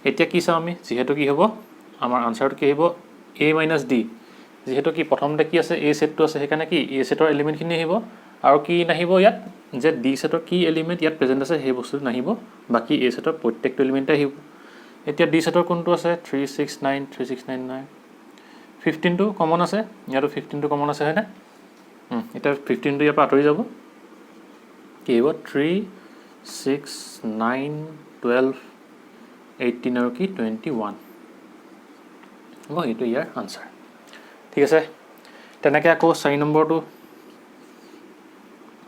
এতিয়া কি চাও আমি যেহেতু কি হ'ব আমাৰ আনসাৰটো কি আহিব A minus D যেহেতু কি প্ৰথমতে কি আছে A সেটটো আছে সেইকাৰণে কি A সেটৰ এলিমেণ্টখিনি আহিব আৰু কি নাহিব ইয়াত যে D সেটৰ কি এলিমেণ্ট ইয়াত প্ৰেজেণ্ট আছে সেই বস্তুটো নাহিব বাকি A সেটৰ প্ৰত্যেকটো এলিমেণ্ট আহিব এতিয়া D সেটৰ কোনটো আছে 369 3699 15 টো কমন আছে ইয়াতো 15 টো কমন আছে হয়নে এটা 15 টো ইয়াৰ পৰা আঁতৰি যাব কি হ'ব 3 6 9 12 18 আৰু কি 21 হ'ব এইটো ইয়াৰ আনসাৰ ঠিক আছে তেনেকৈ আকৌ 4 নম্বৰটো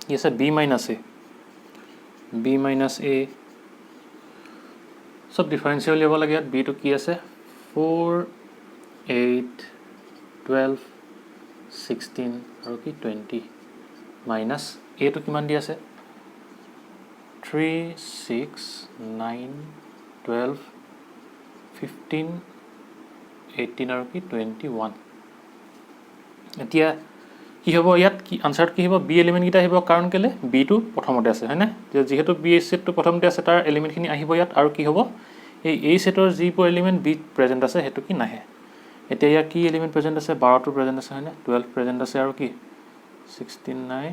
কি আছে B minus A সব ডিফাৰেন্সিয়েল লিখিব লাগে ইয়াত B টো কি আছে 4 8 12 16 আৰু কি 20 মাইনাছ A টো কিমান দি আছে 3 6 9 12 15 18 আৰু কি 21 এতিয়া কি হ'ব ইয়াত কি আনসাৰ কি হ'ব বি এলিমেন্ট কিটা আহিব কাৰণ কেলে বি টো প্ৰথমতে আছে হয় না যেহেতু বি সেটটো প্ৰথমতে আছে তাৰ এলিমেন্ট খিনি আহিব ইয়াত আৰু কি হ'ব এই সেটৰ যিবোৰ এলিমেন্ট বি প্ৰেজেন্ট আছে হেতু কি নাহে এতিয়া ইয়াত কি এলিমেন্ট প্ৰেজেন্ট আছে 12 টো প্ৰেজেন্ট আছে হয় না 12 প্ৰেজেন্ট আছে আৰু কি 16 নাই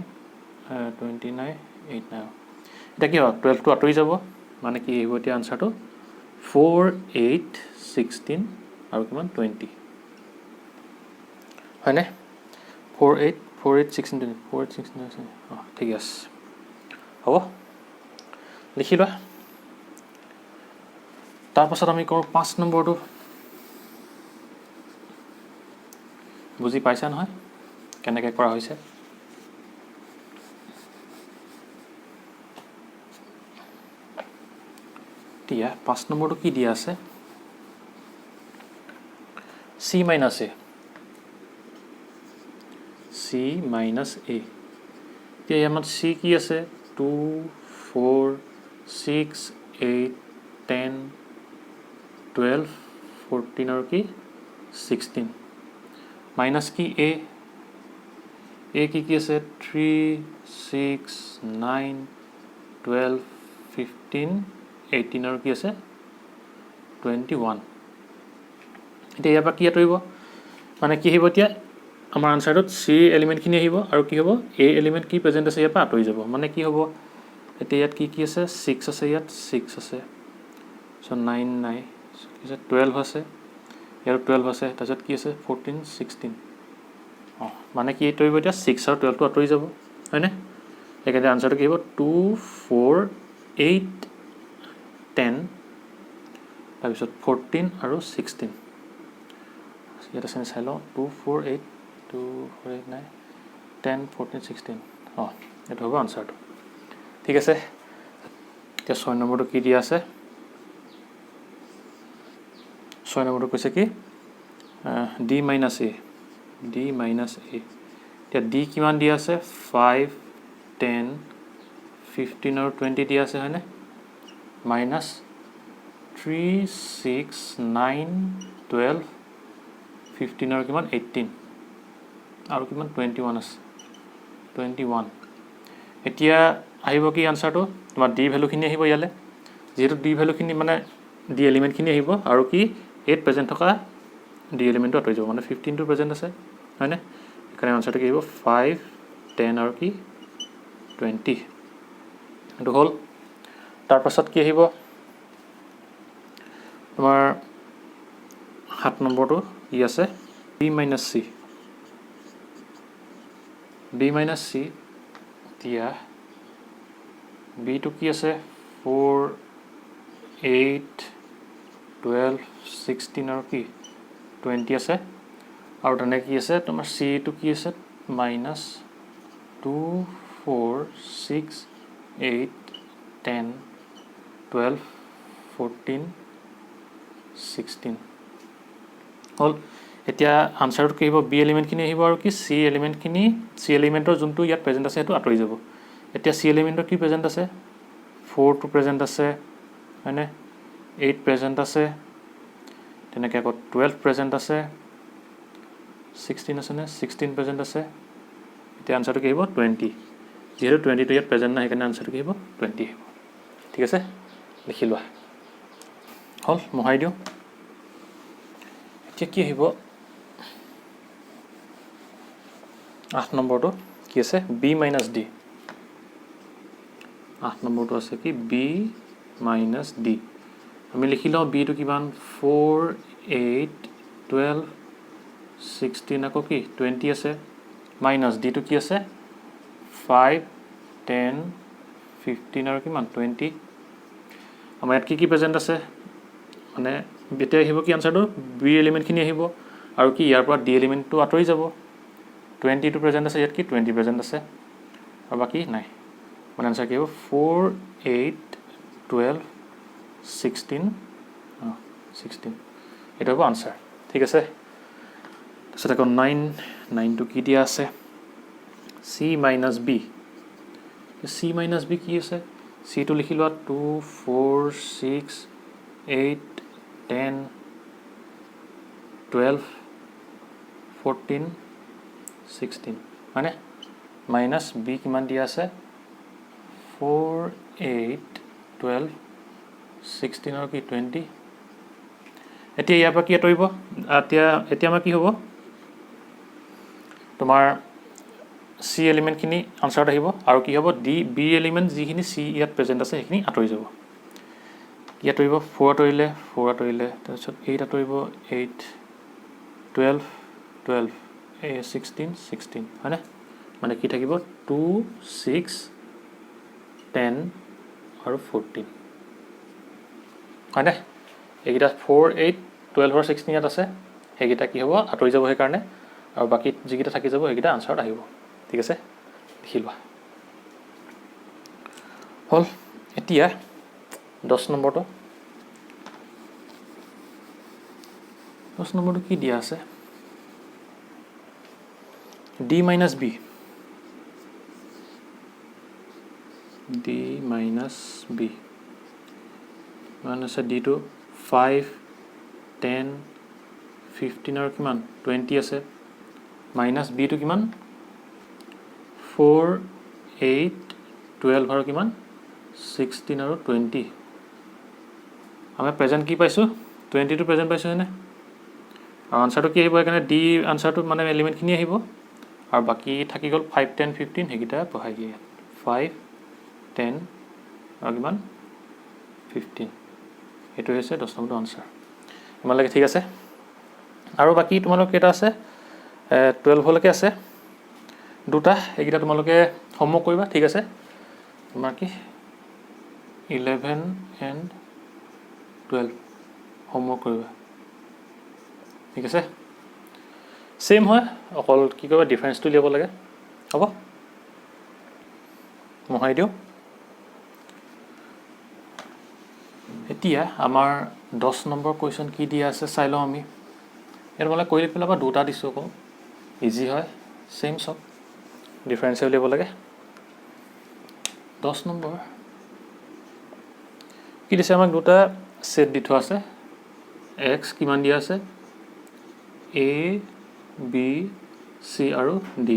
29 8 নাই এটা কি হ'ব 12 টো আঁতৰি যাব মানে কি আহিব এতিয়া আনসাৰটো 4 8 16 আৰু কিমান 20 হয়নে 4 8 16 20 4 8 16 ঠিক আছে হ'ব লিখি লোৱা তাৰ পাছত আমি কৰো 5 নম্বৰটো বুজি পাইছা নহয় কেনেকৈ কৰা হৈছে এতিয়া 5 নম্বৰটো কি দিয়া আছে c minus a c minus a এতিয়া আমাৰ c কি আছে 2 4 6 8 10 12 14 আৰু কি 16 মাইনাস কি a কি আছে 3 6 9 12 15 18 আৰু কি আছে 21 এতিয়া ইয়াৰ পৰা কি আঁতৰিব মানে কি আহিব এতিয়া আমাৰ আনসাৰটোত c এলিমেন্ট খিনি আহিব আৰু কি হ'ব a এলিমেন্ট কি প্ৰেজেন্ট আছে ইয়াৰ পৰা আঁতৰি যাব মানে কি হ'ব এতিয়া ইয়াত কি আছে 6 আছে ইয়াত 6 আছে সো 9 নাই কি আছে 12 আছে ইয়াৰ 12 আছে তাৰপিছত কি আছে 14 16 মানে কি আঁতৰিব এতিয়া 6 আৰু 12 টো আঁতৰি যাব হয়নে একেদৰে আনসাৰটো কি হ'ব 2 4 8 10 তাৰপিছত 14 আৰু 16 ইয়াত আছে চাই লওঁ 2 4 8 2 4 8 9 10 14 16 এইটো হ'ব আনসাৰটো ঠিক আছে এতিয়া 6 নম্বৰটো কি দিয়া আছে 6 নম্বৰটো কৈছে কি d minus a এতিয়া d কিমান দিয়া আছে 5 10 15 আৰু 20 দিয়া আছে হয়নে minus 3 6 9 12 15 আৰু কিমান 18 আৰু কিমান 21 আছে 21 এতিয়া আহিব কি আনসাৰটো তোমাৰ d ভ্যালু খিনি আহিব ইয়ালে যেহেতু d ভ্যালু খিনি মানে d এলিমেন্ট খিনি আহিব আৰু কি 8 প্ৰেজেন্ট থকা d এলিমেন্টটো আঁতৰি যাব মানে 15 টো প্ৰেজেন্ট আছে হয়নে এখানে আনসাৰটো কি আহিব 5 10 আৰু কি 20 এটো হল তাৰ পাছত কি আহিব তোমাৰ 7 নম্বৰটো কি আছে b minus c দিয়া b টো কি আছে 4 8 12 16 আৰু কি 20 আছে আৰু তেনে কি আছে তোমাৰ c টো কি আছে minus 2 4 6 8 10 12 14 16 হল এতিয়া আনসাৰটো কি হ'ব বি এলিমেন্ট খিনি আহিব আৰু কি সি এলিমেন্টৰ যোনটো ইয়াত প্ৰেজেন্ট আছে সেইটো আঁতৰি যাব এতিয়া সি এলিমেন্টৰ কি প্ৰেজেন্ট আছে 4 টো প্ৰেজেন্ট আছে হয়নে 8 প্ৰেজেন্ট আছে তেনেকৈ আকৌ 12 প্ৰেজেন্ট আছে 16 আছে নে 16 প্ৰেজেন্ট আছে এতিয়া আনসাৰটো কি হ'ব 20 যেহেতু 20 টো ইয়াত প্ৰেজেন্ট নাই সেইকাৰণে আনসাৰটো কি হ'ব 20 হ'ব ঠিক আছে লিখি লোৱা হল মোহাই দিও এতিয়া কি আহিব 8 নম্বৰটো কি আছে b minus d 8 নম্বৰটো আছে কি b minus d আমি লিখি লওঁ b টো কিমান 4 8 12 16 আকৌ কি 20 আছে minus d টো কি আছে 5 10 15 আৰু কিমান 20 আমাৰ ইয়াত কি প্ৰেজেন্ট আছে মানে এতিয়া আহিব কি আনসাৰটো b এলিমেন্ট খিনি আহিব আৰু কি ইয়াৰ পৰা d এলিমেন্টটো আঁতৰি যাব 20 টো প্ৰেজেন্ট আছে ইয়াত কি 20 প্ৰেজেন্ট আছে আৰু বাকি নাই মানে আনসাৰ কি হ'ব 4 8 12 16 এটা হ'ব আনসাৰ ঠিক আছে তাৰপিছত আকৌ 9 টো কি দিয়া আছে c minus b কি আছে c টো লিখি লোৱা 2 4 6 8 10 12 14 16 হয়নে মাইনাছ বি কিমান দিয়া আছে 4 8 12 16 আৰু কি 20 এতিয়া ইয়াৰ পৰা কি আঁতৰিব এতিয়া আমাৰ কি হ'ব তোমাৰ সি এলিমেণ্টখিনি আনচাৰত আহিব আৰু কি হ'ব ডি বি এলিমেণ্ট যিখিনি সি ইয়াত প্ৰেজেণ্ট আছে সেইখিনি আঁতৰি যাব কি আঁতৰিব 4 আঁতৰিলে তাৰপিছত 8 আঁতৰিব 8 12 12 16 16 হয়নে মানে কি থাকিব 2 6 10 আৰু 14 হয়নে এইকেইটা 4 8 12 আৰু 16 ইয়াত আছে সেইকেইটা কি হ'ব আঁতৰি যাব সেইকাৰণে আৰু বাকী যিকেইটা থাকি যাব সেইকেইটা আনচাৰত আহিব ঠিক আছে দেখি লোৱা হ'ল এতিয়া 10 নম্বৰটো কি দিয়া আছে d minus b মানে আছে d টো 5 10 15 আৰু কিমান 20 আছে মাইনাছ b টো কিমান 4 8 12 আৰু কিমান 16 আৰু 20 আমি প্ৰেজেন্ট কি পাইছো 20 টো প্ৰেজেন্ট পাইছো হয়নে আৰু আনসাৰটো কি আহিব এখানে d আনসাৰটো মানে এলিমেন্টখিনি আহিব আৰু বাকি থাকি গল 5 10 15 হেগিটা বহাই দিয়ে 5 10 আৰু কিমান 15 এটো হৈছে 10 নম্বৰ আনসাৰ ইমানলৈকে ঠিক আছে আৰু বাকি তোমালোক কেটা আছে 12 লৈকে আছে দুটা এগিটা তোমালোকে হোমৱৰ্ক কৰিবা ঠিক আছে তোমাৰ কি 11 and 12 হোমৱৰ্ক কৰিবা ঠিক আছে সেম হয় অকল কি কৰিবা ডিফাৰেন্সটো লিয়াব লাগে হ'ব মহাই দিও এতিয়া আমাৰ 10 নম্বৰ কোৱেশ্চন কি দিয়া আছে চাই লও আমি এর মানে কইলে পেলাবা দুটা দিছো কো ইজি হয় সেম সব ডিফারেন্স লিয়াব লাগে 10 নম্বৰ কি দিছে আমাক দুটা সেট দি থোৱা আছে x কিমান দিয়া আছে a b c আৰু d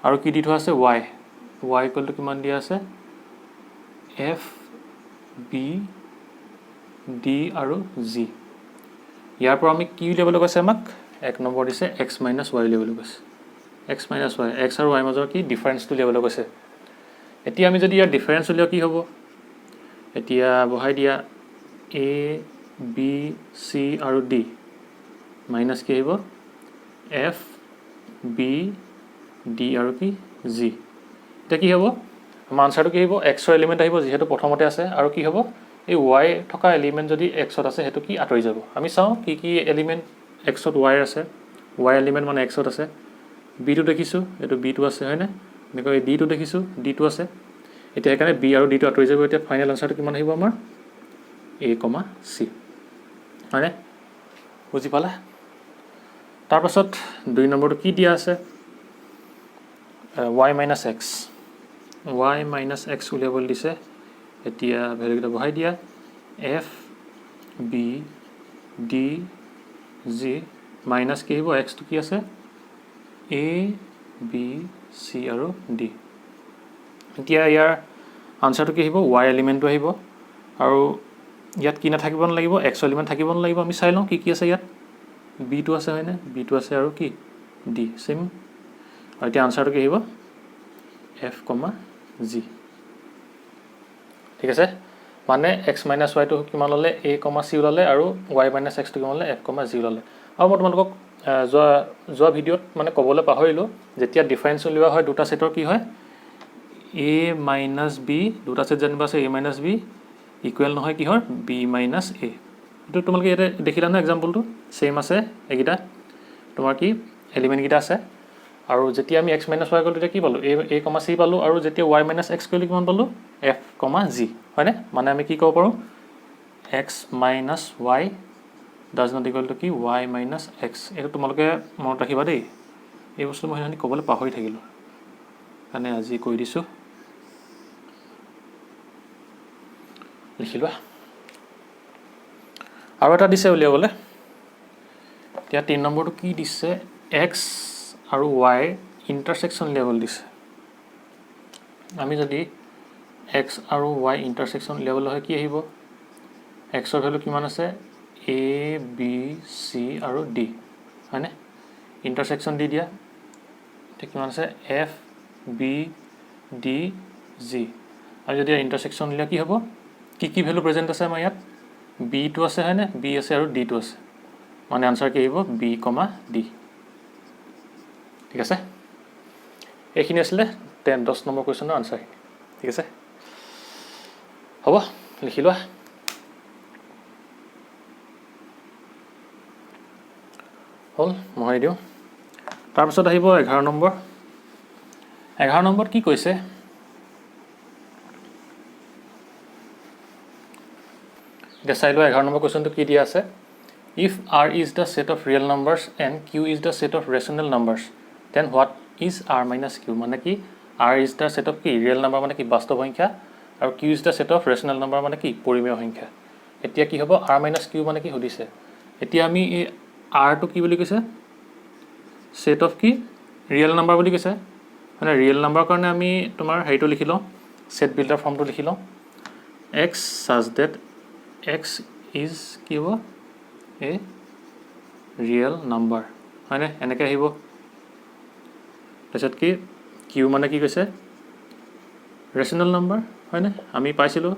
আৰু কি দি থোৱা আছে y y ইকুৱেল টু কিমান দিয়া আছে f b d আৰু g ইয়াৰ পৰা আমি কি উলিয়াবলৈ কৈছে আমাক এক নম্বৰ দিছে x - y উলিয়াবলৈ কৈছে x - y x আৰু y মাজৰ কি ডিফাৰেন্সটো উলিয়াবলৈ কৈছে এতিয়া আমি যদি ইয়াৰ ডিফাৰেন্স উলিয়াও কি হ'ব এতিয়া বহাই দিয়া a b c আৰু d মাইনাস কি আহিব f b d আৰু কি g এটা কি হ'ব আমাৰ আনসাৰটো কি হ'ব x ৰ এলিমেন্ট আহিব যেহেতু প্ৰথমতে আছে আৰু কি হ'ব এই y থকা এলিমেন্ট যদি x ত আছে হেতু কি আঁতৰি যাব আমি চাও কি এলিমেন্ট x ত y আছে y এলিমেন্ট মানে x ত আছে b টো দেখিছো এটো b টো আছে হয় না দেখো এই d টো দেখিছো d টো আছে এতিয়া এখানে b আৰু d টো আঁতৰি যাব এতিয়া ফাইনাল আনসাৰটো কিমান আহিব আমাৰ a, c মানে বুজি পালা তাৰ পাছত 2 নম্বৰটো কি দিয়া আছে y - x y - x উলিয়াবলৈ দিছে এতিয়া ভ্যালুটা বহাই দিয়া f b d g minus কি হ'ব x টো কি আছে a b c আৰু d এতিয়া ইয়াৰ আনসাৰটো কি আহিব y এলিমেন্টটো আহিব আৰু ইয়াত কি নাথাকিব লাগিব x এলিমেন্ট থাকিব লাগিব আমি চাই লওঁ কি আছে ইয়াত b টো আছে হয়নে b টো আছে আৰু কি d সেম আৰু এতিয়া আনসাৰটো কি আহিব f, g ঠিক আছে মানে x - y টো কিমান ললে a, c ওলালে আৰু y - x টো কিমান ললে f, g ওলালে আৰু মই তোমালোকক যোৱা ভিডিওত মানে ক'বলৈ পাহৰিলো যেতিয়া ডিফাৰেন্স উলিওৱা হয় দুটা সেটৰ কি হয় a - b দুটা সেট জানিবা আছে a - b ইকুৱেল নহয় কি হয় b - a এটো তোমালোকে এটা দেখিলা না এক্সাম্পলটো সেম আছে এগিটা তোমাৰ কি এলিমেন্ট গিটা আছে আৰু যেতিয়া আমি x - y কৰিলো তেতিয়া কি পালো a, c পালো আৰু যেতিয়া y - x কৰিলো কিমান পালো f, g হয়নে মানে আমি কি ক'ব পাৰো x - y does not equal to কি y - x এটো তোমালোকে মনত ৰাখিবা দেই এই বস্তু মই জানি ক'বলৈ পাহৰি থাকিলো মানে আজি কৈ দিছো লিখিলোৱা আৰু এটা দিছে উলিয়াবলৈ এতিয়া 3 নম্বৰটো কি দিছে x আৰু y ইণ্টাৰসেকশন লেভেল দিছে আমি যদি x আৰু y ইণ্টাৰসেকশন লেভেল হয় কি আহিব x ৰ ভ্যালু কিমান আছে a b c আৰু d হয়নে ইণ্টাৰসেকশন দি দিয়া ঠিক কিমান আছে f b d g আৰু যদি ইণ্টাৰসেকশন লিয়া কি হ'ব কি ভ্যালু প্ৰেজেন্ট আছে আমাৰ ইয়াত b টো আছে হয়নে b আছে আৰু d টো আছে মানে আনসাৰ কি আহিব b, d ঠিক আছে এইখিনি আছিল 10 নম্বৰ কোৱেশ্চনৰ আনসাৰ ঠিক আছে হ'ব লিখি লোৱা হল মই দিও তাৰ পিছত আহিব 11 নম্বৰ 11 নম্বৰত কি কৈছে দেখাই লোৱা 11 নম্বৰ কোৱেশ্চনটো কি দিয়া আছে if r is the set of real numbers and q is the set of rational numbers then what is r minus q মানে কি r is the set of কি real number মানে কি বাস্তৱ সংখ্যা আৰু q is the set of rational number মানে কি পৰিমেয় সংখ্যা এতিয়া কি হ'ব r minus q মানে কি হদিছে এতিয়া আমি এই r টো কি বুলি কৈছে set of কি real number বুলি কৈছে মানে real number কাৰণে আমি তোমাৰ হেইটো লিখিলো set builder ফৰ্মটো লিখিলো x such that x is কি হ'ব a real number হয়নে এনেকৈ আহিব তাৰপিছত কি q মানে কি কৈছে rational number হয়নে আমি পাইছিলো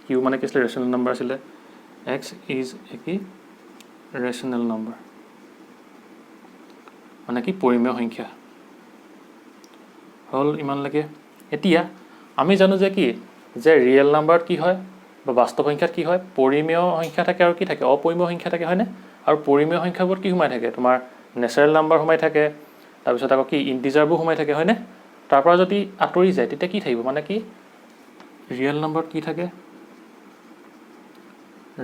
q মানে কি আছিল rational number আছিল x is a কি rational number মানে কি পৰিমেয় সংখ্যা হল ইমান লাগে এতিয়া আমি জানো যে কি যে ৰিয়েল নাম্বাৰত কি হয় বা বাস্তৱ সংখ্যাত কি হয় পৰিমেয় সংখ্যা থাকে আৰু কি থাকে অপৰিমেয় সংখ্যা থাকে হয়নে আৰু পৰিমেয় সংখ্যাবোৰ কি সোমাই থাকে তোমাৰ নেচাৰেল নাম্বাৰ সোমাই থাকে তাৰ পিছত আকৌ কি ইন্টিজাৰবোৰ সোমাই থাকে হয়নে তাৰ পৰা যদি আতৰি যায় তেতিয়া কি থাকিব মানে কি ৰিয়েল নাম্বাৰত কি থাকে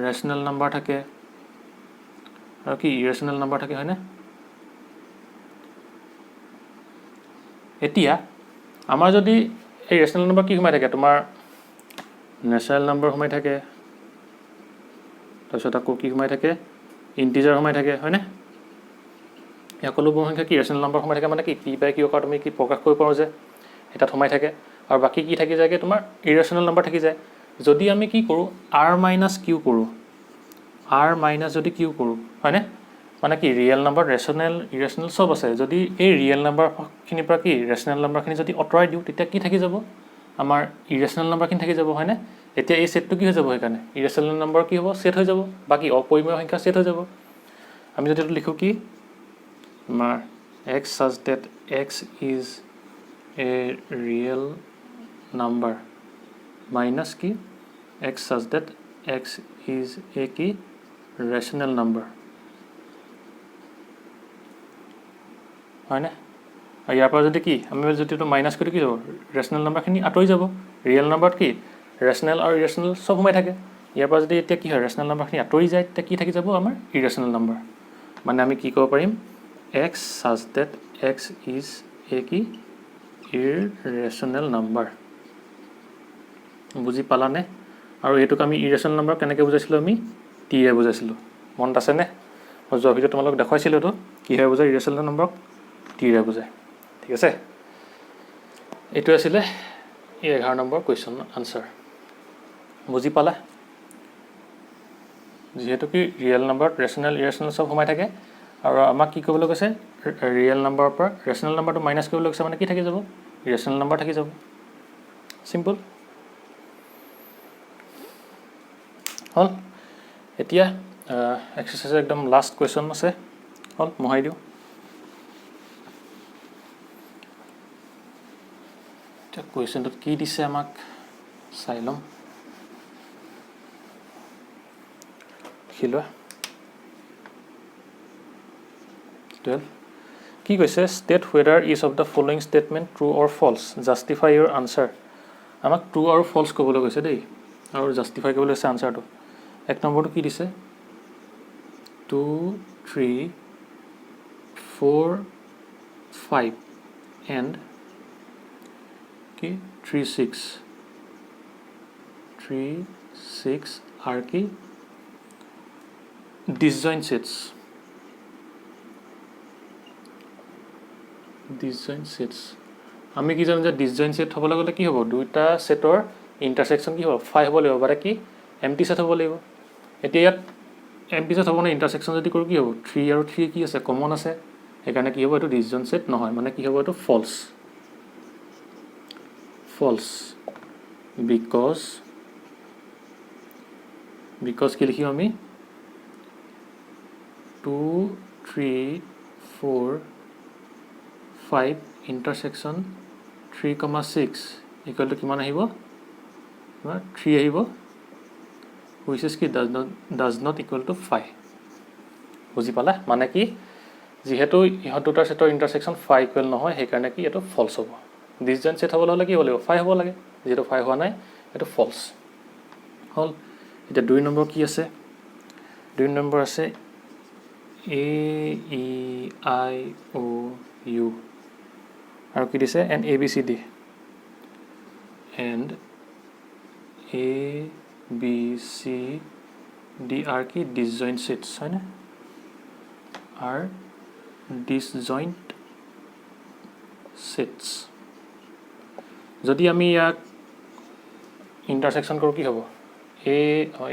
ৰেশনাল নাম্বাৰ থাকে আৰু কি ইৰেশনাল নাম্বাৰ থাকে হয়নে এতিয়া আমাৰ যদি এই ৰেশনাল নাম্বাৰ কি সোমাই থাকে তোমাৰ নেচাৰেল নাম্বাৰ সোমাই থাকে তাৰপিছত আকৌ কি সোমাই থাকে ইন্টিজাৰ সোমাই থাকে হয়নে সকলোবোৰ সংখ্যা কি ৰেশনাল নাম্বাৰ সোমাই থাকে মানে কি p বাই q ক তুমি কি প্ৰকাশ কৰিব পাৰো যে এটা সোমাই থাকে আৰু বাকি কি থাকি যায় তোমাৰ ইৰেশনাল নাম্বাৰ থাকি যায় যদি আমি কি কৰো r - q কৰো r - যদি q কৰো হয়নে মানে কি ৰিয়েল নাম্বাৰ ৰেশনাল ইৰেশনাল সব আছে যদি এই ৰিয়েল নাম্বাৰ খিনি পৰা কি ৰেশনাল নাম্বাৰ খিনি যদি অতৰাই দিও তেতিয়া কি থাকি যাব আমাৰ ইৰেশনাল নাম্বাৰ খিনি থাকি যাব হয়নে এতিয়া এই সেটটো কি হৈ যাব হেকানে ইৰেশনাল নাম্বাৰ কি হ'ব সেট হৈ যাব বাকি অপৰিমেয় সংখ্যা সেট হৈ যাব আমি যদি লিখো কি আমাৰ x such that x is a real number minus কি x such that x is a কি rational number হয়নে আৰু ইয়াৰ পৰা যদি কি আমি যদি তো মাইনাস কৰি কি হ'ব ৰেশনাল নাম্বাৰখিনি আতৰি যাব ৰিয়েল নাম্বাৰত কি ৰেশনাল আৰু ইৰেশনাল সব সোমাই থাকে ইয়াৰ পৰা যদি এতিয়া কি হয় ৰেশনাল নাম্বাৰখিনি আতৰি যায় তেতিয়া কি থাকি যাব আমাৰ ইৰেশনাল নাম্বাৰ মানে আমি কি ক'ব পাৰিম x such that x is a কি irrational number বুজি পালানে আৰু এটোক আমি ইৰেশনাল নাম্বাৰ কেনেকৈ বুজাইছিলো আমি t এ বুজাইছিলো মনত আছে নে মই যোৱা ভিডিঅ তোমালোকক দেখাইছিলো তো কি হয় বুজাই ইৰেশনাল নাম্বাৰক t এ বুজাই ঠিক আছে এটো আছিল এই 11 নম্বৰ কোৱেশ্চন আনসাৰ বুজি পালা যেহেতু কি ৰিয়েল নাম্বাৰত ৰেশনাল ইৰেশনাল সব সোমাই থাকে আৰু আমাক কি কৰিবলৈ কৈছে ৰিয়েল নাম্বাৰৰ পৰা ৰেশনাল নাম্বাৰটো মাইনাস কৰিবলৈ কৈছে মানে কি থাকি যাব ইৰেশনাল নাম্বাৰ থাকি যাব সিম্পল হল এতিয়া এক্সাৰসাইজ একদম লাষ্ট কোৱেশ্চন আছে হল মহাই দিও এটা কোৱেশ্চনটো কি দিছে আমাক চাই লম খিলোৱা 12 কি কৈছে state whether each of the following statement true or false justify your answer আমাক true আৰু false ক'বলৈ কৈছে দেই আৰু justify কৰিবলৈ আছে আনসাৰটো এক নম্বৰটো কি দিছে 2 3 4 5 and কি 3 6 are কি disjoint sets আমি কি জানো যে disjoint set হ'বলৈ গ'লে কি হ'ব দুইটা সেটৰ ইন্টাৰসেকশন কি হ'ব 5 হ'ব লাগিব বাৰে কি এম্পটি সেট হ'ব লাগিব এতিয়া ইয়াত এম্পটি সেট হ'ব না ইন্টাৰসেকশন যদি কৰো কি হ'ব 3 আৰু 3 কি আছে কমন আছে সেইকাৰণে কি হ'ব এটো disjoint set নহয় মানে কি হ'ব এটো false because কি লিখিম আমি 2 3 4 5 intersection 3,6 equal to কিমান আহিব 3 আহিব which is কি does not equal to 5 বুজি পালা মানে কি যেহেতু ইহত দুটাৰ সেটৰ ইন্টাৰসেকশন 5 ইকুৱেল নহয় সেই কাৰণে কি এটো ফলস হ'ব disjoint set হ'বলৈ হলে কি হ'ব লাগিব 5 হ'ব লাগে যেটো 5 হোৱা নাই এটো ফলস হল এটা 2 নম্বৰ কি আছে 2 নম্বৰ আছে A E I O U আৰু কি দিছে and A B C D and A B C D are কি disjoint sets হয় না are disjoint sets যদি আমি ইয়াক ইন্টারসেকশন কৰো কি হ'ব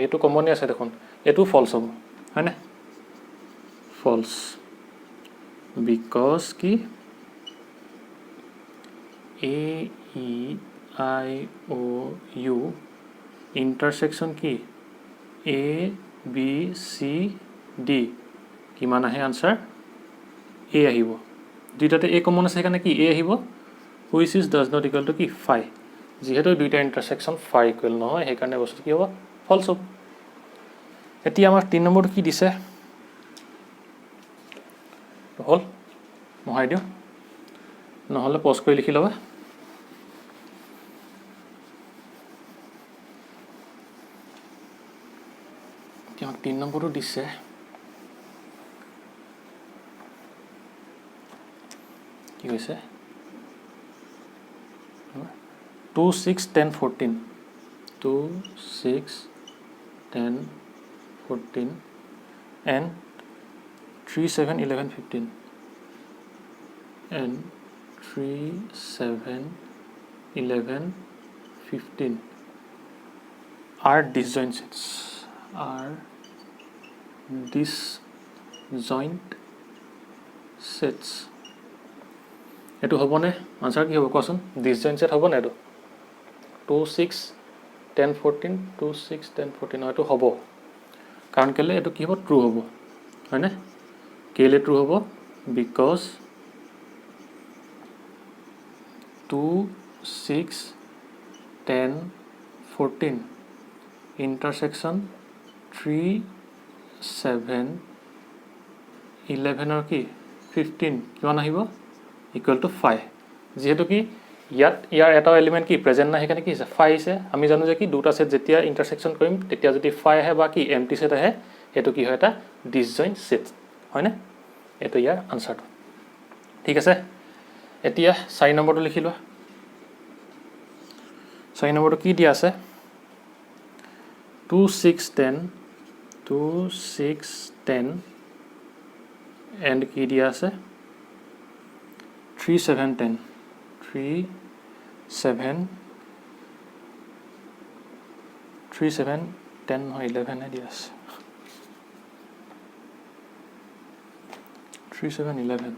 এটো কমনই আছে দেখোন এটো ফলস হ'ব হয় না false because কি A E I O U intersection কি A B C D কিমান আহে আনসাৰ A আহিব দুইটাতে A কমন আছে কাৰণে কি A আহিব which is does not equal to কি 5 যেহেতু দুইটা ইন্টারসেকশন 5 ইকুৱেল নহয় সেই কাৰণে বস্তু কি হ'ব false হ'ব এতিয়া আমাৰ 3 নম্বৰ কি দিছে হল মহাই দিও নহলে পজ কৰি লিখি লবা কি 3 নম্বৰটো দিছে কি হৈছে 2 6 10 14 2 6 10 14 and 3 7 11 15 and 3 7 11 15 are disjoint sets are disjoint sets এটো হবনে আনসাৰ কি হ'ব কোৱাচোন disjoint set হ'ব না এটো 2 6 10 14 2 6 10 14 এটো হ'ব কাৰণ কেলে এটো কি হ'ব ট্ৰু হ'ব হয় না কেলে ট্ৰু হ'ব because 2 6 10 14 intersection 3 7 11 or কি 15 কিমান আহিব equal to 5 যেহেতু কি ইয়াৰ এটা এলিমেন্ট কি প্ৰেজেন্ট নাই হেকানে কি আছে 5 আছে আমি জানো যে কি দুটা সেট যেতিয়া ইন্টারসেকশন কৰিম তেতিয়া যদি 5 আহে বা কি এম্পটি সেট আহে এটো কি হয় এটা disjoint set হয় না এটো ইয়াৰ আনসাৰ ঠিক আছে এতিয়া 4 নম্বৰটো লিখি লোৱা 4 নম্বৰটো কি দিয়া আছে 2 6 10 2 6 10 and কি দিয়া আছে 3 7 10 3 7 10 হয় 11 দিয়া আছে 3 7 11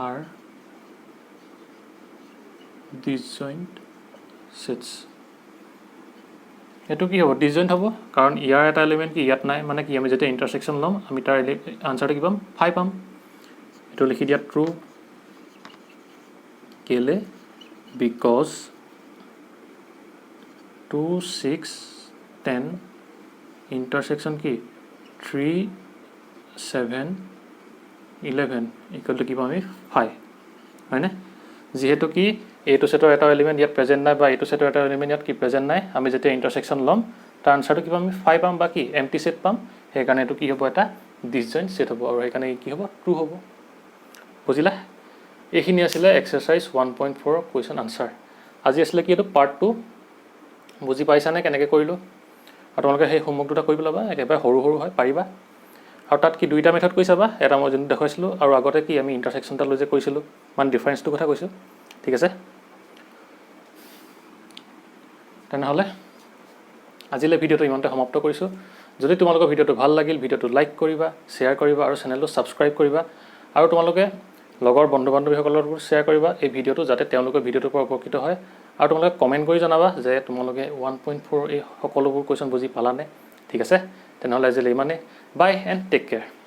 are disjoint sets এটো কি হ'ব disjoint হ'ব কাৰণ ইয়াৰ এটা এলিমেন্ট কি ইয়াত নাই মানে কি আমি যেতে ইন্টাৰসেকশন লম আমি তাৰ আনসাৰটো কি পাম 5 পাম এটো লিখি দিয়া ট্ৰু কেলে because 2 6 10 intersection কি 3 7 11 equal to কি পাম আমি 5 হয় না যেহেতু কি এইটো সেটৰ এটা এলিমেন্ট ইয়াত প্ৰেজেন্ট নাই বা এইটো সেটৰ এটা এলিমেন্ট ইয়াত কি প্ৰেজেন্ট নাই আমি যেতে ইন্টাৰসেকশন লম তাৰ আনসাৰটো কি পাম আমি 5 পাম বা কি এম্পটি সেট পাম সেই কাৰণে এটো কি হ'ব এটা disjoint set হ'ব আৰু সেই কাৰণে কি হ'ব ট্ৰু হ'ব বুজিলা এইখিনি আছিল এক্সাৰসাইজ 1.4 কোৱেশ্চন আনসাৰ আজি আছিল কি এটো পাৰ্ট 2 বুজি পাইছা নে কেনেকৈ কৰিলো আৰু তোমালোকে সেই হোমৱৰ্ক দুটা কৰি পেলাবা একেবাৰে সৰু সৰু হয় পাৰিবা আৰু তাত কি দুইটা মেথড কৰি চাবা এটা মই যোনটো দেখুৱাইছিলোঁ আৰু আগতে কি আমি ইণ্টাৰচেকশ্যন এটা লৈ যে কৰিছিলোঁ মানে ডিফাৰেঞ্চটোৰ কথা কৈছোঁ ঠিক আছে তেনেহ'লে আজিলৈ ভিডিঅ'টো ইমানতে সমাপ্ত কৰিছোঁ যদি তোমালোকৰ ভিডিঅ'টো ভাল লাগিল ভিডিঅ'টো লাইক কৰিবা শ্বেয়াৰ কৰিবা আৰু চেনেলটো ছাবস্ক্ৰাইব কৰিবা আৰু তোমালোকে লগৰ বন্ধু বান্ধৱীসকলৰ লগত শ্বেয়াৰ কৰিবা এই ভিডিঅ'টো যাতে তেওঁলোকে ভিডিঅ'টোৰ পৰা উপকৃত হয় আৰু তোমালোকে কমেণ্ট কৰি জনাবা যে তোমালোকে 1.4 এই সকলোবোৰ কুৱেশ্যন বুজি পালানে ঠিক আছে তেনেহ'লে আজিলৈ ইমানেই বাই এণ্ড টেক কেয়াৰ